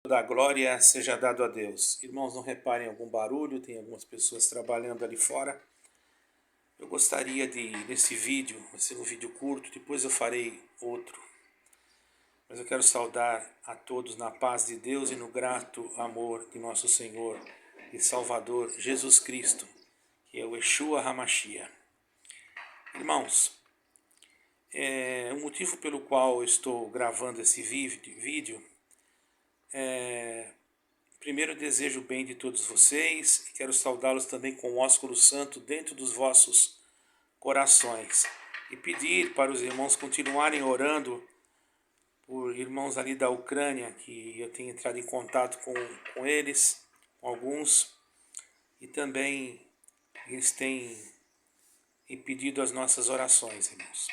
Da glória seja dado a Deus. Irmãos, não reparem algum barulho, tem algumas pessoas trabalhando ali fora. Eu gostaria de, nesse vídeo, vai ser um vídeo curto, depois eu farei outro. Mas eu quero saudar a todos na paz de Deus e no grato amor de nosso Senhor e Salvador Jesus Cristo, que é o Yeshua HaMashiach. Irmãos, o motivo pelo qual eu estou gravando esse vídeo primeiro desejo o bem de todos vocês e quero saudá-los também com o ósculo santo dentro dos vossos corações. E pedir para os irmãos continuarem orando por irmãos ali da Ucrânia, que eu tenho entrado em contato com eles, com alguns, e também eles têm impedido as nossas orações, irmãos.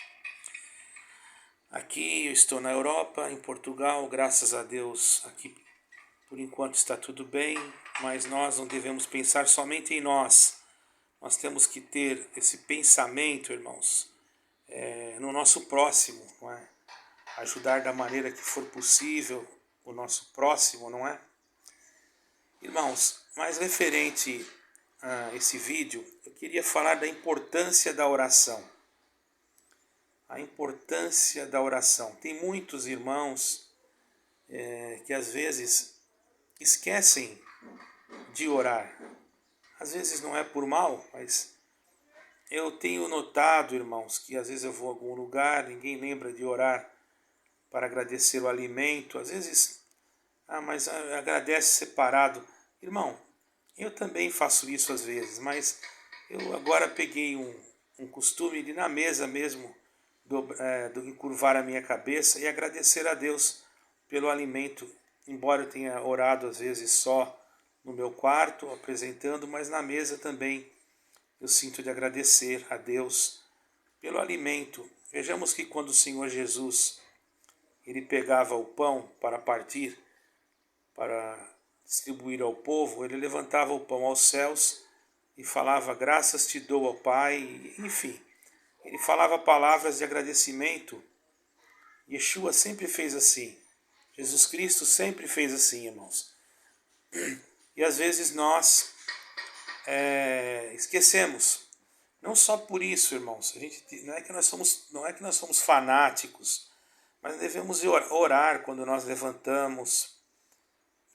Aqui eu estou na Europa, em Portugal, graças a Deus, aqui por enquanto está tudo bem, mas nós não devemos pensar somente em nós. Nós temos que ter esse pensamento, irmãos, no nosso próximo, não é? Ajudar da maneira que for possível o nosso próximo, não é? Irmãos, mais referente a esse vídeo, eu queria falar da importância da oração. A importância da oração. Tem muitos irmãos que às vezes esquecem de orar. Às vezes não é por mal, mas eu tenho notado, irmãos, que às vezes eu vou a algum lugar, ninguém lembra de orar para agradecer o alimento. Às vezes, mas agradece separado. Irmão, eu também faço isso às vezes, mas eu agora peguei um costume de na mesa mesmo encurvar a minha cabeça e agradecer a Deus pelo alimento, embora eu tenha orado às vezes só no meu quarto, apresentando, mas na mesa também eu sinto de agradecer a Deus pelo alimento. Vejamos que quando o Senhor Jesus ele pegava o pão para partir, para distribuir ao povo, ele levantava o pão aos céus e falava: graças te dou ao Pai, enfim. Ele falava palavras de agradecimento. Yeshua sempre fez assim. Jesus Cristo sempre fez assim, irmãos. E às vezes nós esquecemos. Não só por isso, irmãos. Não é que nós somos fanáticos, mas devemos orar quando nós levantamos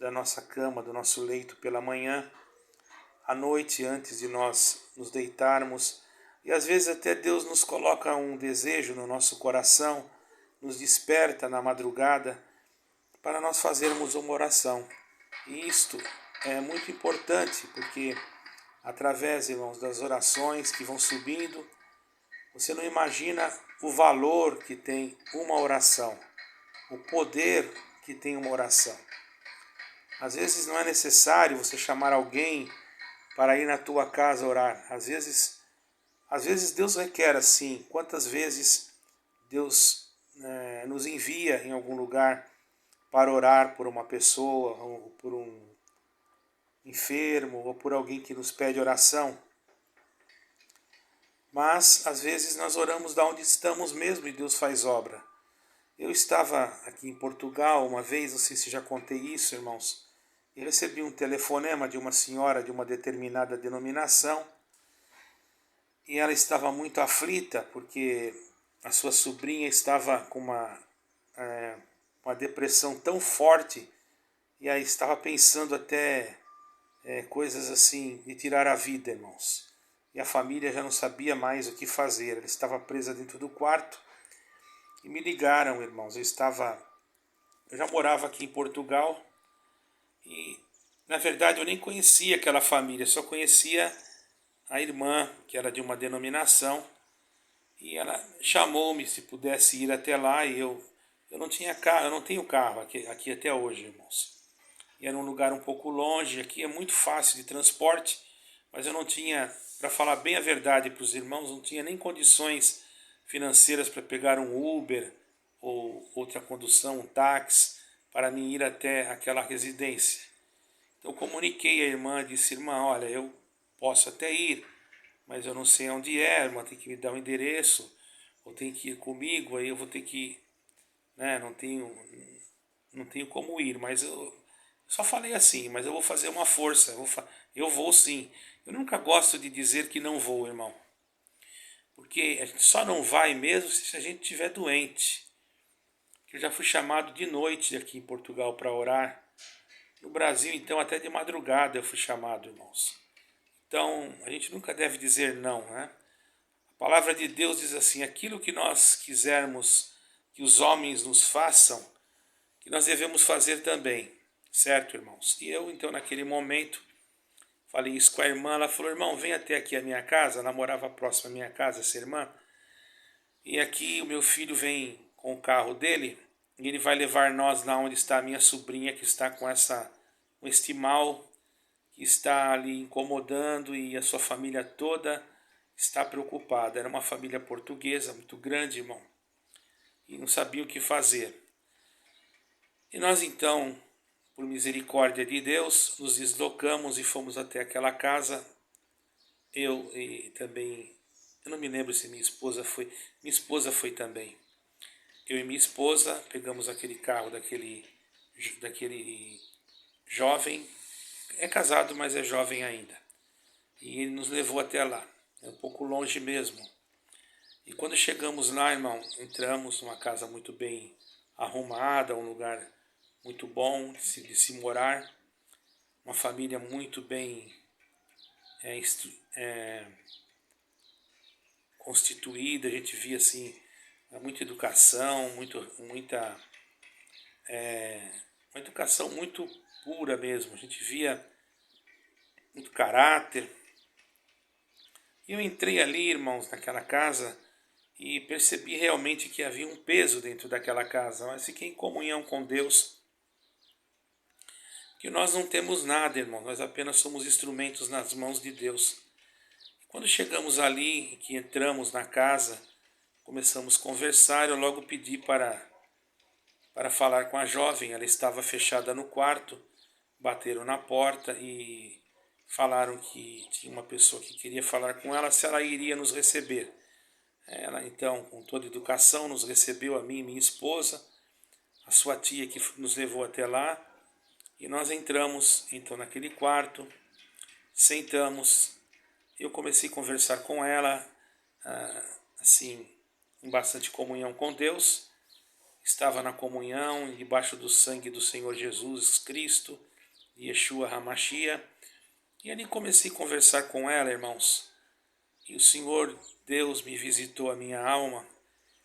da nossa cama, do nosso leito pela manhã, à noite antes de nós nos deitarmos. E às vezes até Deus nos coloca um desejo no nosso coração, nos desperta na madrugada para nós fazermos uma oração. E isto é muito importante, porque através, irmãos, das orações que vão subindo, você não imagina o valor que tem uma oração, o poder que tem uma oração. Às vezes não é necessário você chamar alguém para ir na tua casa orar. Às vezes Deus requer assim. Quantas vezes Deus nos envia em algum lugar para orar por uma pessoa, ou por um enfermo, ou por alguém que nos pede oração. Mas às vezes nós oramos da onde estamos mesmo e Deus faz obra. Eu estava aqui em Portugal uma vez, não sei se já contei isso, irmãos, e recebi um telefonema de uma senhora de uma determinada denominação e ela estava muito aflita porque a sua sobrinha estava com uma depressão tão forte e aí estava pensando até coisas assim de tirar a vida, irmãos. E a família já não sabia mais o que fazer, ela estava presa dentro do quarto e me ligaram, irmãos. Eu já morava aqui em Portugal e, na verdade, eu nem conhecia aquela família, só conhecia a irmã, que era de uma denominação, e ela chamou-me se pudesse ir até lá, e eu não tinha carro, eu não tenho carro aqui até hoje, irmãos. E era um lugar um pouco longe, aqui é muito fácil de transporte, mas eu não tinha, para falar bem a verdade para os irmãos, não tinha nem condições financeiras para pegar um Uber ou outra condução, um táxi, para mim ir até aquela residência. Então eu comuniquei à irmã, disse: irmã, olha, eu posso até ir, mas eu não sei onde é, a irmã tem que me dar o endereço, ou tem que ir comigo, aí eu vou ter que, não tenho como ir, mas Só falei assim, mas eu vou fazer uma força, eu vou sim. Eu nunca gosto de dizer que não vou, irmão. Porque a gente só não vai mesmo se a gente estiver doente. Eu já fui chamado de noite aqui em Portugal para orar. No Brasil, então, até de madrugada eu fui chamado, irmãos. Então, a gente nunca deve dizer não, né? A palavra de Deus diz assim: aquilo que nós quisermos que os homens nos façam, que nós devemos fazer também. Certo, irmãos? E eu, então, naquele momento, falei isso com a irmã. Ela falou: irmão, vem até aqui a minha casa. Ela morava próximo à minha casa, essa irmã. E aqui o meu filho vem com o carro dele e ele vai levar nós lá onde está a minha sobrinha, que está com este mal, que está ali incomodando, e a sua família toda está preocupada. Era uma família portuguesa muito grande, irmão, e não sabia o que fazer. E nós então, por misericórdia de Deus, nos deslocamos e fomos até aquela casa. Eu e também, eu não me lembro se minha esposa foi também. Eu e minha esposa pegamos aquele carro daquele jovem, é casado, mas é jovem ainda. E ele nos levou até lá, é um pouco longe mesmo. E quando chegamos lá, irmão, entramos numa casa muito bem arrumada, um lugar muito bom de se morar, uma família muito bem constituída. A gente via assim muita educação, uma educação muito pura mesmo. A gente via muito caráter. E eu entrei ali, irmãos, naquela casa e percebi realmente que havia um peso dentro daquela casa. Mas fiquei em comunhão com Deus, que nós não temos nada, irmão, nós apenas somos instrumentos nas mãos de Deus. Quando chegamos ali, que entramos na casa, começamos a conversar. Eu logo pedi para falar com a jovem. Ela estava fechada no quarto, bateram na porta e falaram que tinha uma pessoa que queria falar com ela, se ela iria nos receber. Ela então, com toda educação, nos recebeu, a mim e minha esposa, a sua tia que nos levou até lá, e nós entramos então naquele quarto, sentamos. Eu comecei a conversar com ela, assim, em bastante comunhão com Deus. Estava na comunhão, debaixo do sangue do Senhor Jesus Cristo, Yeshua HaMashiach. E ali comecei a conversar com ela, irmãos. E o Senhor Deus me visitou a minha alma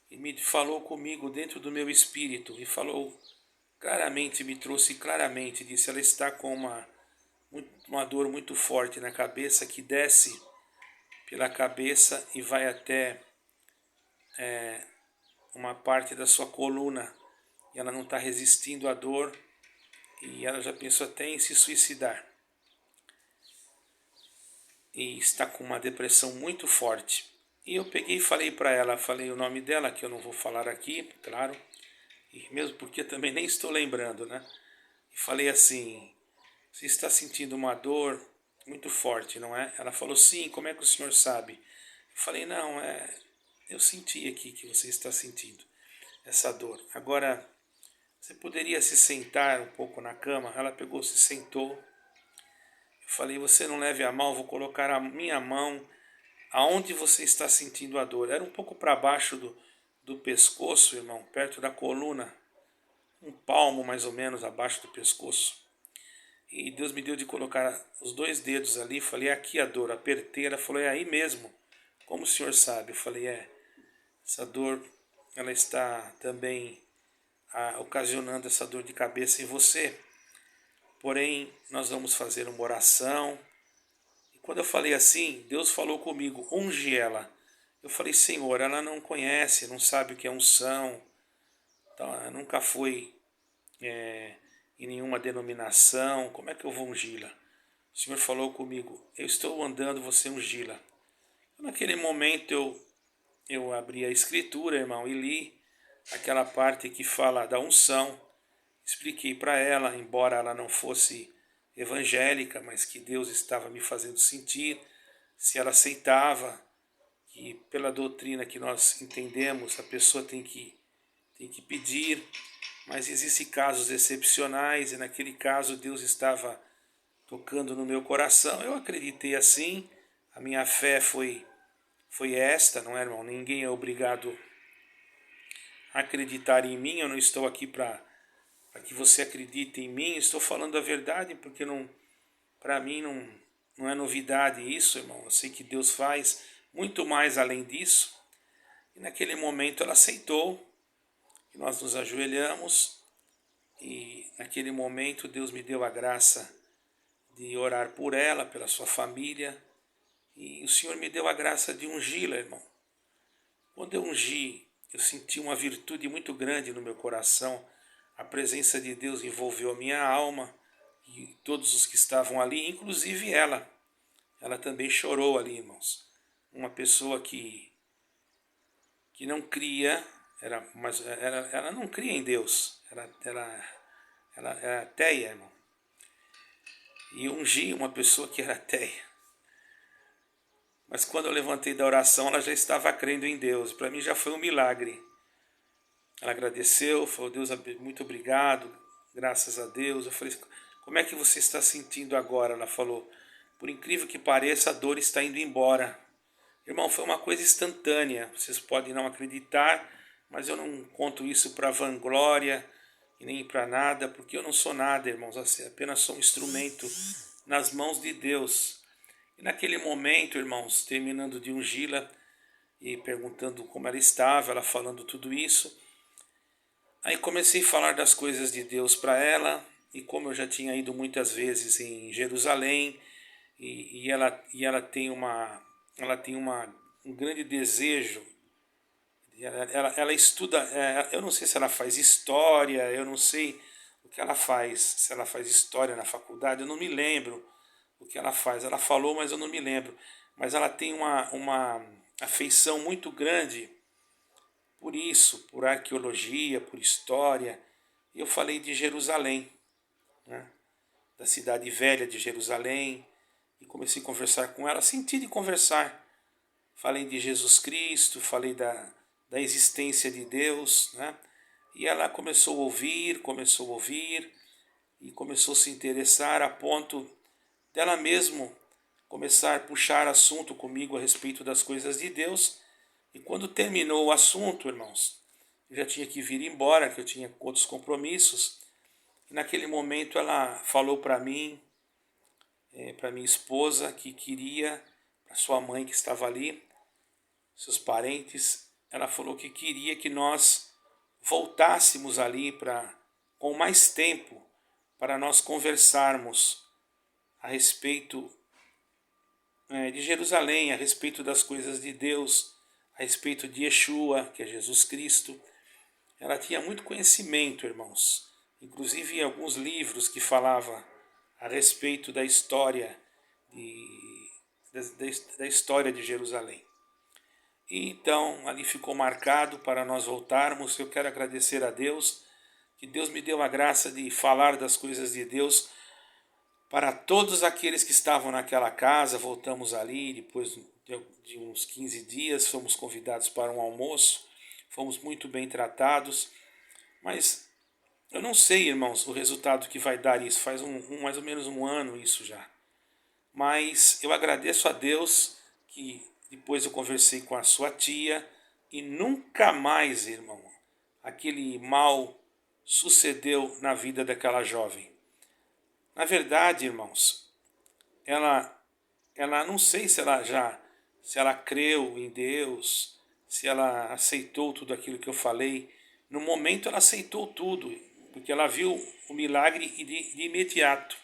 e me falou comigo dentro do meu espírito. E falou claramente, me trouxe claramente, disse: ela está com uma dor muito forte na cabeça, que desce pela cabeça e vai até uma parte da sua coluna. E ela não está resistindo à dor e ela já pensou até em se suicidar. E está com uma depressão muito forte. E eu peguei e falei para ela, falei o nome dela, que eu não vou falar aqui, claro, e mesmo porque também nem estou lembrando, né? E falei assim: você está sentindo uma dor muito forte, não é? Ela falou: sim, como é que o senhor sabe? Eu falei: não, eu senti aqui que você está sentindo essa dor. Agora, você poderia se sentar um pouco na cama? Ela pegou, se sentou. Eu falei: você não leve a mal, vou colocar a minha mão aonde você está sentindo a dor. Era um pouco para baixo do pescoço, irmão, perto da coluna, um palmo mais ou menos abaixo do pescoço. E Deus me deu de colocar os 2 dedos ali. Falei: aqui a dor. Apertei. Ela falou: é aí mesmo. Como o senhor sabe? Eu falei: essa dor, ela está também ocasionando essa dor de cabeça em você. Porém, nós vamos fazer uma oração. E quando eu falei assim, Deus falou comigo: unge ela. Eu falei: Senhor, ela não conhece, não sabe o que é unção, então, ela nunca foi em nenhuma denominação, como é que eu vou ungí-la? O Senhor falou comigo: eu estou mandando você ungí-la. Naquele momento eu abri a escritura, irmão, e li aquela parte que fala da unção. Expliquei para ela, embora ela não fosse evangélica, mas que Deus estava me fazendo sentir, se ela aceitava, que pela doutrina que nós entendemos, a pessoa tem que pedir, mas existem casos excepcionais e naquele caso Deus estava tocando no meu coração. Eu acreditei assim, a minha fé foi esta, não é, irmão? Ninguém é obrigado a acreditar em mim, eu não estou aqui para que você acredite em mim, estou falando a verdade porque não, para mim não é novidade isso, irmão. Eu sei que Deus faz muito mais além disso. E naquele momento ela aceitou, e nós nos ajoelhamos, e naquele momento Deus me deu a graça de orar por ela, pela sua família, e o Senhor me deu a graça de ungí-la, irmão. Quando eu ungi, eu senti uma virtude muito grande no meu coração. A presença de Deus envolveu a minha alma e todos os que estavam ali, inclusive ela. Ela também chorou ali, irmãos. Uma pessoa que não cria, mas ela não cria em Deus. Ela era ateia, irmão. E ungi uma pessoa que era ateia. Mas quando eu levantei da oração, ela já estava crendo em Deus. Para mim já foi um milagre. Ela agradeceu, falou: Deus, muito obrigado, graças a Deus. Eu falei: como é que você está sentindo agora? Ela falou: por incrível que pareça, a dor está indo embora. Irmão, foi uma coisa instantânea. Vocês podem não acreditar, mas eu não conto isso para vanglória e nem para nada, porque eu não sou nada, irmãos. Apenas sou um instrumento nas mãos de Deus. E naquele momento, irmãos, terminando de ungí-la e perguntando como ela estava, ela falando tudo isso, aí comecei a falar das coisas de Deus para ela, e como eu já tinha ido muitas vezes em Jerusalém, e ela tem um grande desejo. Ela estuda, eu não sei se ela faz história, eu não sei o que ela faz, se ela faz história na faculdade, eu não me lembro o que ela faz. Ela falou, mas eu não me lembro. Mas ela tem uma afeição muito grande por isso, por arqueologia, por história. E eu falei de Jerusalém, né? Da cidade velha de Jerusalém, e comecei a conversar com ela, senti de conversar. Falei de Jesus Cristo, falei da existência de Deus, né? E ela começou a ouvir, e começou a se interessar a ponto dela mesmo começar a puxar assunto comigo a respeito das coisas de Deus. E quando terminou o assunto, irmãos, eu já tinha que vir embora, que eu tinha outros compromissos. E naquele momento ela falou para mim, para minha esposa, que queria, para sua mãe que estava ali, seus parentes, ela falou que queria que nós voltássemos ali com mais tempo para nós conversarmos a respeito de Jerusalém, a respeito das coisas de Deus, a respeito de Yeshua, que é Jesus Cristo. Ela tinha muito conhecimento, irmãos, inclusive alguns livros que falavam a respeito da história da história de Jerusalém. E então ali ficou marcado para nós voltarmos. Eu quero agradecer a Deus, que Deus me deu a graça de falar das coisas de Deus para todos aqueles que estavam naquela casa. Voltamos ali, depois de uns 15 dias, fomos convidados para um almoço, fomos muito bem tratados, mas eu não sei, irmãos, o resultado que vai dar isso, faz mais ou menos um ano isso já. Mas eu agradeço a Deus que depois eu conversei com a sua tia e nunca mais, irmão, aquele mal sucedeu na vida daquela jovem. Na verdade, irmãos, ela não sei se ela creu em Deus, se ela aceitou tudo aquilo que eu falei. No momento ela aceitou tudo, porque ela viu o milagre de imediato.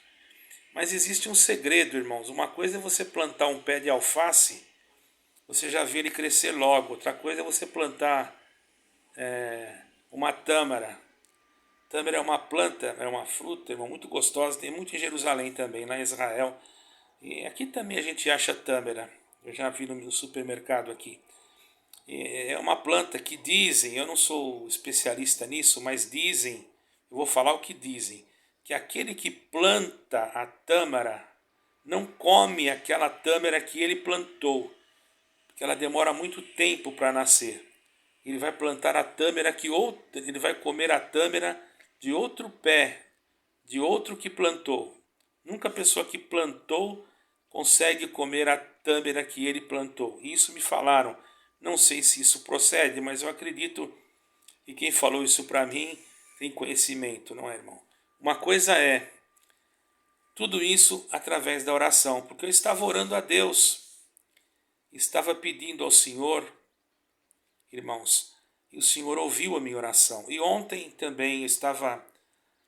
Mas existe um segredo, irmãos. Uma coisa é você plantar um pé de alface, você já vê ele crescer logo. Outra coisa é você plantar uma tâmara. Tâmara é uma planta, é uma fruta, irmão, muito gostosa. Tem muito em Jerusalém também, lá em Israel. E aqui também a gente acha tâmara. Eu já vi no supermercado aqui. É uma planta que dizem, eu não sou especialista nisso, mas dizem, eu vou falar o que dizem, que aquele que planta a tâmara não come aquela tâmara que ele plantou, porque ela demora muito tempo para nascer. Ele vai plantar a tâmara ele vai comer a tâmara de outro pé, de outro que plantou. Nunca a pessoa que plantou consegue comer a tâmara que ele plantou. Isso me falaram. Não sei se isso procede, mas eu acredito que quem falou isso para mim tem conhecimento, não é, irmão? Uma coisa é, tudo isso através da oração, porque eu estava orando a Deus, estava pedindo ao Senhor, irmãos, e o Senhor ouviu a minha oração. E ontem também eu estava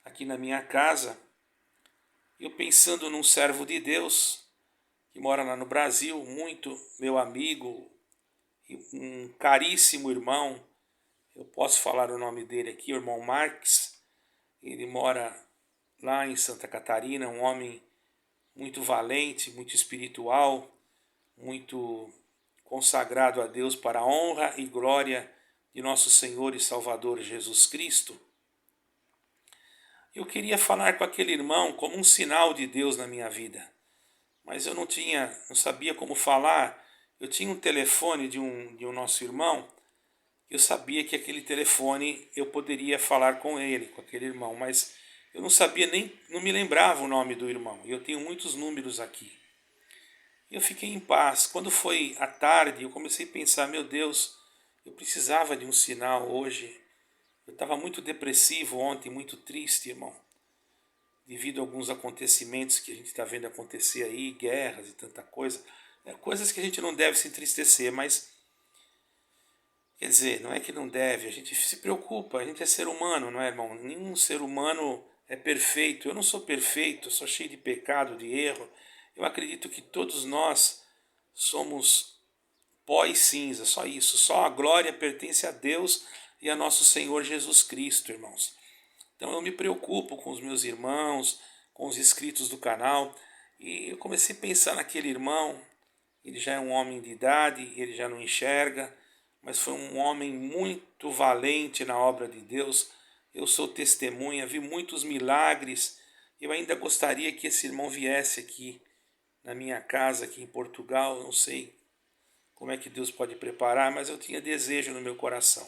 aqui na minha casa, eu pensando num servo de Deus, que mora lá no Brasil, muito meu amigo, um caríssimo irmão, eu posso falar o nome dele aqui, o irmão Marques, ele mora lá em Santa Catarina, um homem muito valente, muito espiritual, muito consagrado a Deus para a honra e glória de nosso Senhor e Salvador Jesus Cristo. Eu queria falar com aquele irmão como um sinal de Deus na minha vida, mas eu não sabia como falar. Eu tinha um telefone de um nosso irmão, eu sabia que aquele telefone eu poderia falar com ele, com aquele irmão, mas eu não sabia não me lembrava o nome do irmão. Eu tenho muitos números aqui. Eu fiquei em paz. Quando foi à tarde, eu comecei a pensar, meu Deus, eu precisava de um sinal hoje. Eu estava muito depressivo ontem, muito triste, irmão, devido a alguns acontecimentos que a gente está vendo acontecer aí, guerras e tanta coisa. Coisas que a gente não deve se entristecer, mas, quer dizer, não é que não deve, a gente se preocupa, a gente é ser humano, não é, irmão? Nenhum ser humano é perfeito. Eu não sou perfeito, eu sou cheio de pecado, de erro. Eu acredito que todos nós somos pó e cinza, só isso. Só a glória pertence a Deus e a nosso Senhor Jesus Cristo, irmãos. Então eu me preocupo com os meus irmãos, com os inscritos do canal. E eu comecei a pensar naquele irmão. Ele já é um homem de idade, ele já não enxerga, mas foi um homem muito valente na obra de Deus. Eu sou testemunha, vi muitos milagres. Eu ainda gostaria que esse irmão viesse aqui na minha casa, aqui em Portugal. Não sei como é que Deus pode preparar, mas eu tinha desejo no meu coração.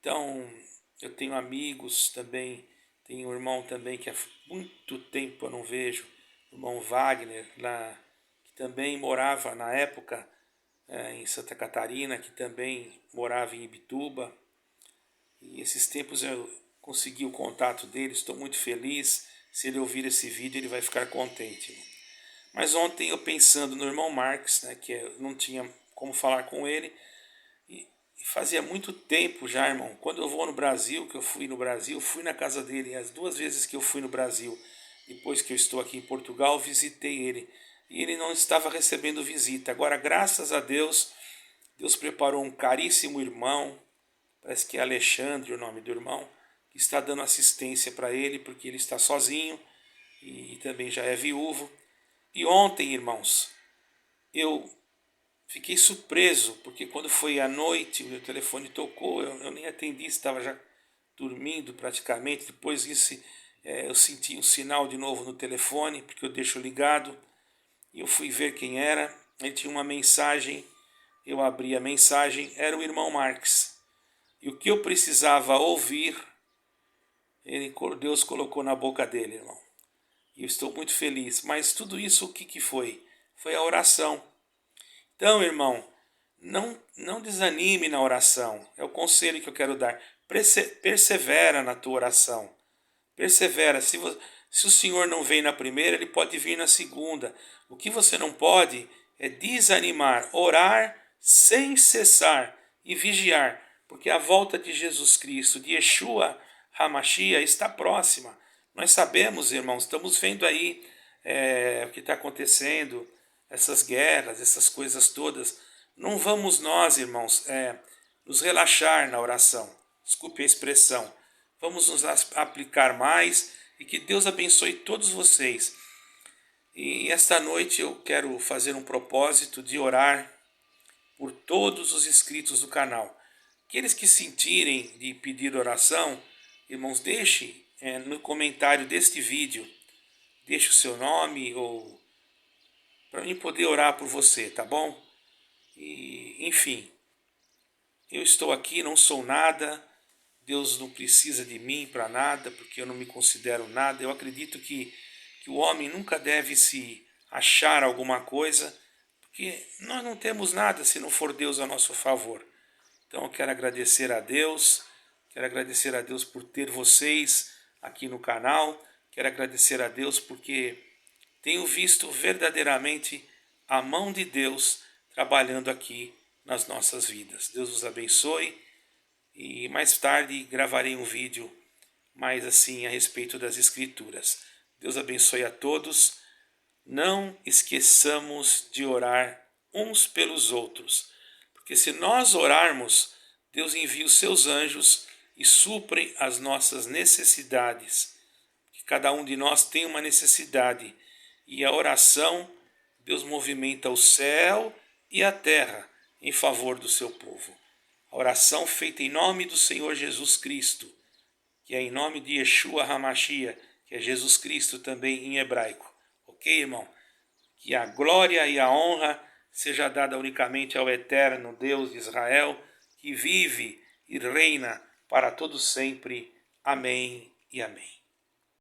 Então, eu tenho amigos também, tenho um irmão também que há muito tempo eu não vejo, o irmão Wagner, lá, que também morava na época em Santa Catarina, que também morava em Ibituba. E esses tempos eu consegui o contato dele, estou muito feliz. Se ele ouvir esse vídeo, ele vai ficar contente. Mas ontem eu pensando no irmão Marques, né, que eu não tinha como falar com ele, e fazia muito tempo já, irmão, quando eu vou no Brasil, que eu fui no Brasil, fui na casa dele, as 2 vezes que eu fui no Brasil, depois que eu estou aqui em Portugal, visitei ele, e ele não estava recebendo visita. Agora, graças a Deus, Deus preparou um caríssimo irmão, parece que é Alexandre o nome do irmão, que está dando assistência para ele, porque ele está sozinho, e também já é viúvo. E ontem, irmãos, eu fiquei surpreso, porque quando foi à noite, o meu telefone tocou, eu nem atendi, estava já dormindo praticamente. Depois disso, eu senti um sinal de novo no telefone, porque eu deixo ligado, e eu fui ver quem era. Ele tinha uma mensagem, eu abri a mensagem, era o irmão Marques. E o que eu precisava ouvir, Deus colocou na boca dele, irmão. E eu estou muito feliz. Mas tudo isso o que foi? Foi a oração. Então, irmão, não desanime na oração. É o conselho que eu quero dar. Persevera na tua oração. Persevera. Se o Senhor não vem na primeira, Ele pode vir na segunda. O que você não pode é desanimar. Orar sem cessar e vigiar. Porque a volta de Jesus Cristo, de Yeshua HaMashiach, está próxima. Nós sabemos, irmãos, estamos vendo aí o que está acontecendo, essas guerras, essas coisas todas. Não vamos nós, irmãos, nos relaxar na oração. Desculpe a expressão. Vamos nos aplicar mais e que Deus abençoe todos vocês. E esta noite eu quero fazer um propósito de orar por todos os inscritos do canal. Aqueles que sentirem de pedir oração, irmãos, deixe no comentário deste vídeo, deixe o seu nome ou para mim poder orar por você, tá bom? E, enfim, eu estou aqui, não sou nada, Deus não precisa de mim para nada, porque eu não me considero nada. Eu acredito que o homem nunca deve se achar alguma coisa, porque nós não temos nada se não for Deus a nosso favor. Então eu quero agradecer a Deus por ter vocês aqui no canal, quero agradecer a Deus porque tenho visto verdadeiramente a mão de Deus trabalhando aqui nas nossas vidas. Deus os abençoe e mais tarde gravarei um vídeo mais assim a respeito das Escrituras. Deus abençoe a todos. Não esqueçamos de orar uns pelos outros, porque se nós orarmos, Deus envia os seus anjos e suprem as nossas necessidades. Que cada um de nós tem uma necessidade e a oração, Deus movimenta o céu e a terra em favor do seu povo. A oração feita em nome do Senhor Jesus Cristo, que é em nome de Yeshua HaMashiach, que é Jesus Cristo também em hebraico. Ok, irmão? Que a glória e a honra seja dada unicamente ao eterno Deus de Israel, que vive e reina para todo sempre. Amém e amém.